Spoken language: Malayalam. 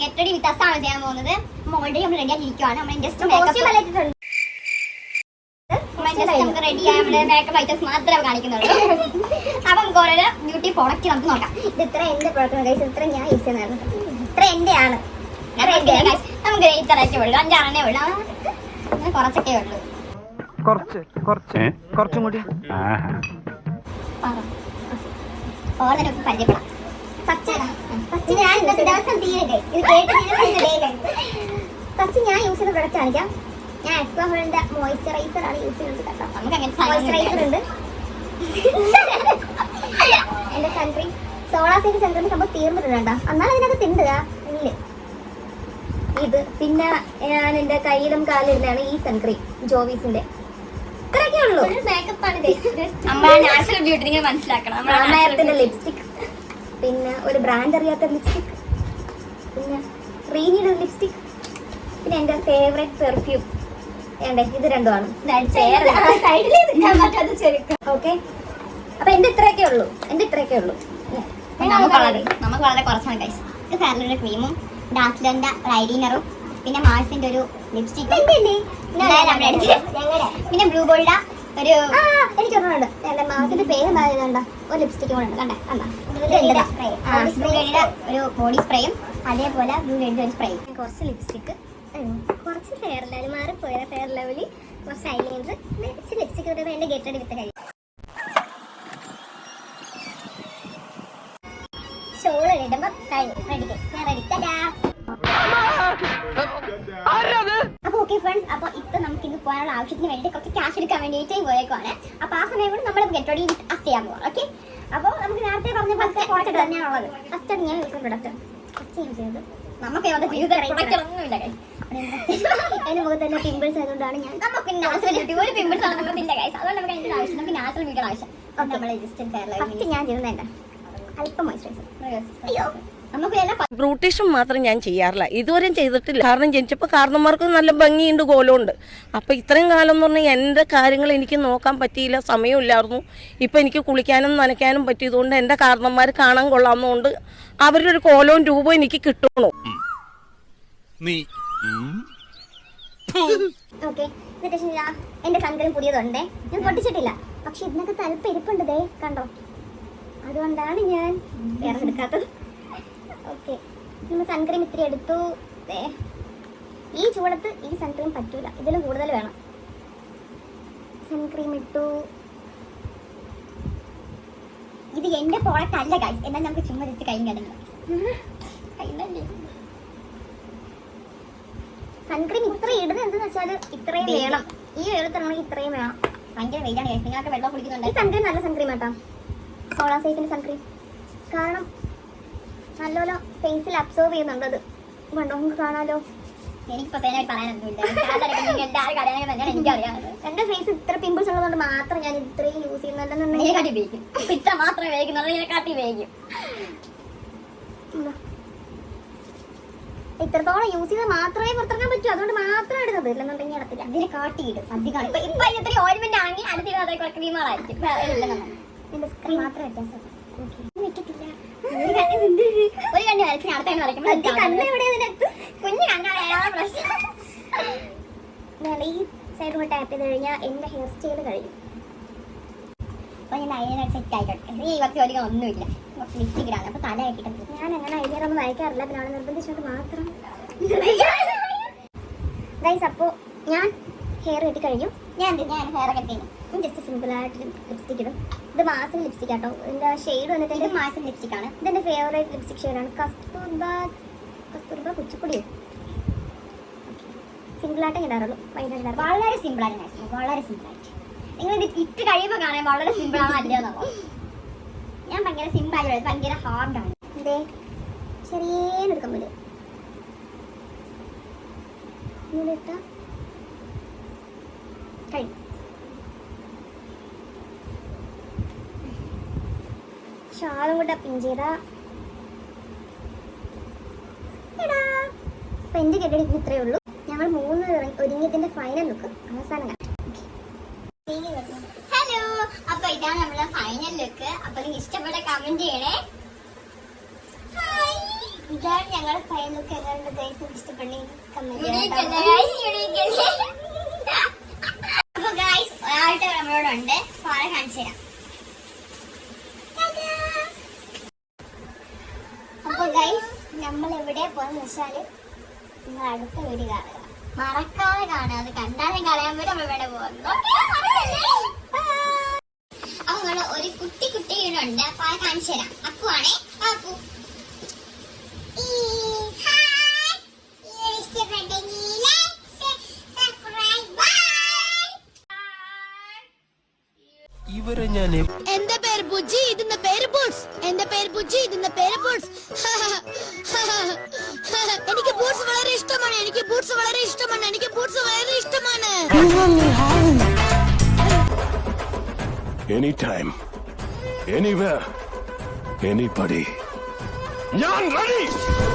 ഗെറ്റ് റെഡി വിത്ത് അസ് ആണ് ചെയ്യാൻ പോകുന്നത്. ഓൾറെഡി നമ്മൾ റെഡി ആയിരിക്കുവാണ്. നമ്മൾ ജസ്റ്റ് നമുക്ക് റെഡി ആയ നമ്മുടെ മേക്കപ്പ് ഐറ്റംസ് മാത്രമേ കാണിക്കുന്നുള്ളൂ. അപ്പം ഓരോ ബ്യൂട്ടി പ്രോഡക്റ്റ് നമുക്ക് നോക്കാം. ഇത് ഇത്ര എന്റെ പ്രോഡക്റ്റ്, ഇത്ര ഞാൻ യൂസ് ചെയ്യുന്നതാണ്, ഇത്ര എന്റെ ആണ്. നമുക്ക് ഇത്രയൊക്കെ ഉള്ളൂ, 5-6 ഉള്ളൂ, കുറച്ചൊക്കെ ഉള്ളൂ. കുറച്ചും കൂടി ഓരോക്കെ പരിചയപ്പെടാം. ഫസ്റ്റ് ഞാൻ ദിവസം തീരെ ഫസ്റ്റ് ഞാൻ യൂസ് ചെയ്യുന്ന പ്രൊഡക്റ്റ് കാണിക്കാം. ഞാൻ അക്വാഹോളിന്റെ മോയ്സ്ചറൈസർ ആണ് യൂസ് ചെയ്യുന്നത് കേട്ടോ. നമുക്ക് അങ്ങനെ മോയ്സ്ചറൈസർ ഉണ്ട്. എന്റെ സൺക്രീം സോളാസൈഡ് സൺക്രീം സംഭവം തീർന്നിട്ടുണ്ട്. എന്നാലും അതിനകത്ത് തിണ്ടുക ഇല്ല. ഇത് പിന്നെ ഞാൻ എന്റെ കയ്യിലും കാലിരുന്നാണ് ഈ സൺക്രീം ജോവീസിന്റെ. ഇത്രയൊക്കെ ഉള്ളൂ. മേക്കപ്പ് ആണ് നാച്ചുറൽ ബ്യൂട്ടി മനസ്സിലാക്കണം. ലിപ്സ്റ്റിക്, പിന്നെ ഒരു ബ്രാൻഡ് അറിയാത്ത ലിപ്സ്റ്റിക്, പിന്നെ റീനിയുടെ ലിപ്സ്റ്റിക്, പിന്നെ എന്റെ ഫേവറേറ്റ് പെർഫ്യൂം. ഇത് രണ്ടുമാണ്. ഓക്കെ, അപ്പൊ എന്റെ ഇത്രയൊക്കെ ഉള്ളൂ. നമുക്ക് വളരെ കുറച്ചാണ് ഗൈസ്. ഇത് ഫെയർലൂടെ ക്രീമും ഡാസ്ലറിന്റെ ഒരു ഐലൈനറും പിന്നെ മാർസിന്റെ ഒരു ലിപ്സ്റ്റിക്കും പിന്നെ ബ്ലൂ ബോൾഡ ഒരു എനിക്കൊരെണ്ണമുണ്ട്. എന്റെ മാർസിന്റെ പേര് എന്താ ഒരു ലിപ്സ്റ്റിക്കും കൂടെ ഉണ്ട്. ഒരു ബോഡി സ്പ്രേയും അതേപോലെ ബ്ലൂ ബോൾഡ ഒരു സ്പ്രേയും, കുറച്ച് ലിപ്സ്റ്റിക്ക്, കുറച്ച് ഫെയർ ലെവൽ മാറിപ്പോയ ഫെയർ ലെവലിൽ കുറച്ച് ഐലൈനർ, ലിപ്സ്റ്റിക് ഇടുമ്പോൾ എന്റെ ഗെറ്റ് റെഡി വിത്ത് കഴിയും. ഷോൾ ഇടുമ്പോൾ റെഡി. ഞാൻ റെഡി. അപ്പൊ ഓക്കെ ഫ്രണ്ട്സ്, അപ്പൊ ഇപ്പൊ നമുക്ക് ഇന്ന് പോകാനുള്ള ആവശ്യത്തിന് വേണ്ടി കുറച്ച് ക്യാഷ് എടുക്കാൻ വേണ്ടിയിട്ട് പോയേക്കുവാണ്. അപ്പൊ ആ സമയം കൊണ്ട് നമ്മൾ ഗെറ്റ് റെഡി വിത്ത് അസ് ചെയ്യാൻ പോകാം. ഓക്കെ, അപ്പോൾ നമുക്ക് നേരത്തെ പറഞ്ഞ പ്രോഡക്റ്റ് തന്നെയാണുള്ളത്. ഫസ്റ്റ് ഞാൻ യൂസ് ചെയ്യുന്ന പ്രൊഡക്റ്റ് ചെയ്യുന്നത് നമുക്ക് ഒന്നുമില്ല. എന്റെ മുഖത്ത് തന്നെ പിമ്പിൾസ് ആയതുകൊണ്ടാണ് ഞാൻ ഒരു പിമ്പിൾസ് ആണ് നമുക്കില്ല ഗൈസ്. അതുകൊണ്ട് നമുക്ക് അതിന്റെ ആവശ്യം, നമുക്ക് നാച്ചുറൽ ബ്യൂട്ടി ആവശ്യം. ഫസ്റ്റ് ഞാൻ ചെയ്യുന്നത് അല്പം മോയ്സ്ചറൈസർ. ബ്യൂട്ടീഷൻ മാത്രം ഞാൻ ചെയ്യാറില്ല, ഇതുവരെയും ചെയ്തിട്ടില്ല. കാരണം ജനിച്ചപ്പോൾ കാരണന്മാർക്ക് നല്ല ഭംഗിയുണ്ട്, കോലമുണ്ട്. അപ്പം ഇത്രയും കാലം എന്ന് പറഞ്ഞാൽ എൻ്റെ കാര്യങ്ങൾ എനിക്ക് നോക്കാൻ പറ്റിയില്ല, സമയമില്ലായിരുന്നു. ഇപ്പം എനിക്ക് കുളിക്കാനും നനയ്ക്കാനും പറ്റിയതുകൊണ്ട് എൻ്റെ കാരണന്മാർ കാണാൻ കൊള്ളാവുന്നതുകൊണ്ട് അവരുടെ ഒരു കോലവും രൂപവും എനിക്ക് കിട്ടണോ. എന്റെ സൺക്രീം പുതിയതുണ്ടേ, ഞാൻ പൊട്ടിച്ചിട്ടില്ല. പക്ഷെ ഇതിനകത്ത് അല്പം ഇരിപ്പുണ്ടതേ, കണ്ടോ? അതുകൊണ്ടാണ് ഞാൻ വേറെ എടുക്കാത്തത്. ഓക്കെ, നമ്മൾ സൺക്രീം ഇത്തിരി എടുത്തു. ഈ ചൂടത്ത് ഈ സൺക്രീം പറ്റൂല, ഇതിലും കൂടുതൽ വേണം. സൺക്രീം ഇട്ടു. ഇത് എന്റെ പ്രോഡക്റ്റ് അല്ല ഗൈസ്, എന്നാൽ നമുക്ക് ചുമ്മാ ജസ്റ്റ് കൈ കിടങ്ങി. സൺക്രീം ഇത്ര ഇടുന്നത് എന്തെന്ന് വെച്ചാൽ ഇത്രയും വേണം. ഈ വെള്ളത്തിനാണെങ്കിൽ ഇത്രയും വേണം. ഭയങ്കര വെയിലാണ് ഗൈസ്. നിങ്ങൾക്ക് വെള്ളം കുടിക്കുന്നുണ്ട്. ഈ സൺക്രീം നല്ല സൺക്രീം ആട്ടോ, സോളാസൈറ്റിന്റെ സൺക്രീം. കാരണം നല്ലോല ഫേസിൽ അബ്സോർവ് ചെയ്യുന്നുണ്ടത്. കണ്ടോ, നമുക്ക് കാണാലോ. എനിക്കിപ്പോ പറയാനൊന്നുമില്ല, എന്റെ ഫേസ് ഇത്ര പിമ്പിൾസ് ഉള്ളതുകൊണ്ട് മാത്രം ഞാൻ ഇത്രയും യൂസ് ചെയ്യുന്നുണ്ടെന്നുണ്ടെങ്കിൽ ഇത്ര മാത്രമേ വേഗിക്കുന്നുള്ളൂ, ഇതിനെക്കാട്ടി വേഗം. ഇത്രത്തോളം യൂസ് ചെയ്താൽ മാത്രമേ പുറത്തിറങ്ങാൻ പറ്റൂ, അതുകൊണ്ട് മാത്രം ഇടുന്നത്. ഇല്ലെന്നുണ്ടെങ്കിൽ ഇടത്തില്ല, അതിനെ കാട്ടിയിടും അധികം. ഇപ്പൊ ഇത്രയും ഓയിൽമെന്റ് ആണെങ്കിൽ അടുത്ത അതേപോലെ ക്രീമുകളായിരിക്കും. എന്റെ സ്ക്രീൻ മാത്രം വ്യത്യാസം വെക്കത്തില്ല. ഒരു കണ്ണി വരച്ച് അടുത്ത കണ്ണ് എവിടെ കുഞ്ഞു കണ്ണാണ് പ്രശ്നം. ഈ സൈഡ് കൊണ്ട് ടാപ്പ് ചെയ്ത് കഴിഞ്ഞാൽ എന്റെ ഹെയർ സ്റ്റൈൽ കഴിയും. അപ്പൊ ഞാൻ ഐലൈനർ സെറ്റ് ആയിക്കോട്ടെ. ഈ കുറച്ച് ജോലികൾ ഒന്നുമില്ല, കുറച്ച് ലിപ്സ്റ്റിക്കിലാണ്. അപ്പൊ തല ആക്കിയിട്ട് ഞാൻ അങ്ങനെ ഐലൈനർ ഒന്നും വരയ്ക്കാറില്ല, പിന്നെ അവിടെ നിർബന്ധിച്ചുകൊണ്ട് മാത്രം. ഗൈസ്, അപ്പോൾ ഞാൻ ഹെയർ കെട്ടി കഴിഞ്ഞു. ഞാൻ ഹെയർ കെട്ടി ജസ്റ്റ് സിമ്പിളായിട്ട് ലിപ്സ്റ്റിക് ഇടും. ഇത് മാസിൻ ലിപ്സ്റ്റിക് ആട്ടോ. ഇതിന്റെ ഷെയ്ഡ് വന്നിട്ട് ഇത് മാസിൻ ലിപ്സ്റ്റിക് ആണ്. ഇതെന്റെ ഫേവറേറ്റ് ലിപ്സ്റ്റിക് ഷെയ്ഡാണ്. കസ്തൂർബ കുച്ചിപ്പൊടിയോ. സിമ്പിളായിട്ട് ഇടാറുള്ളൂ, ഭയങ്കര വളരെ സിമ്പിളായിട്ട്. വളരെ സിമ്പിളായിട്ട് നിങ്ങൾ ഇത് ഇട്ട് കഴിയുമ്പോൾ കാണാൻ വളരെ സിമ്പിളാണോ അല്ലയോ. ഞാൻ ഭയങ്കര സിമ്പിളായിട്ട്, ഭയങ്കര ഹാർഡാണ്. ഇതേ ചെറിയ എടുക്കാൻ പറ്റും. ഇങ്ങനെ ഇട്ട കഴിയും. ഷാളും കൂടെ പിൻ ചെയ്ത അപ്പൊ എന്റെ കെട്ടിടത്തിന് ഇത്രയേ ഉള്ളൂ. ഞങ്ങൾ 3 ഒരുങ്ങിയതിന്റെ ഫൈനൽ ലുക്ക് അവസാനം. ഹലോ, അപ്പൊ ഇതാണ് നമ്മുടെ ഫൈനൽ ലുക്ക്. അപ്പൊ നിങ്ങൾക്ക് ഇഷ്ടപ്പെട്ട കമന്റ് ചെയ്യണേ. ഇതാണ് ഞങ്ങളുടെ ഫൈനൽ ലുക്ക്. എങ്ങനെയുണ്ട് ഗൈസ്? ഇഷ്ടപ്പെട്ടെങ്കിൽ കമന്റ് അപ്പൊ ഗൈസ് ഒരാളുടെ നമ്മളോടുണ്ട്. പാറ കാണിച്ചു തരാം. അപ്പൊ ഗൈസ് നമ്മൾ എവിടെ പോയെന്ന് വെച്ചാല് നിങ്ങൾ അടുത്ത വീഡിയോ കാണുക, മറക്കാതെ കാണുക. അത് കണ്ടാലും കളയാൻ പറ്റും നമ്മൾ ഇവിടെ പോകുന്നു. അപ്പൊ നമ്മള് ഒരു കുട്ടി വീടുണ്ട്. അപ്പൊ അത് കാണിച്ചു തരാം. അപ്പുവാണേ. അപ്പു ഇവരെ ഞാൻ എന്റെ പേര് ബുജി, ഇതിന്റെ പേര് ബൂട്ട്സ്. എന്റെ പേര് ബുജി, ഇതിന്റെ പേര് ബൂട്ട്സ്. എനിക്ക് ബൂട്ട്സ് വളരെ ഇഷ്ടമാണ്. എനിക്ക് ബൂട്ട്സ് വളരെ ഇഷ്ടമാണ്. എനിക്ക് ബൂട്ട്സ് വളരെ ഇഷ്ടമാണ്. anytime, anywhere, anybody. ഞാൻ ready.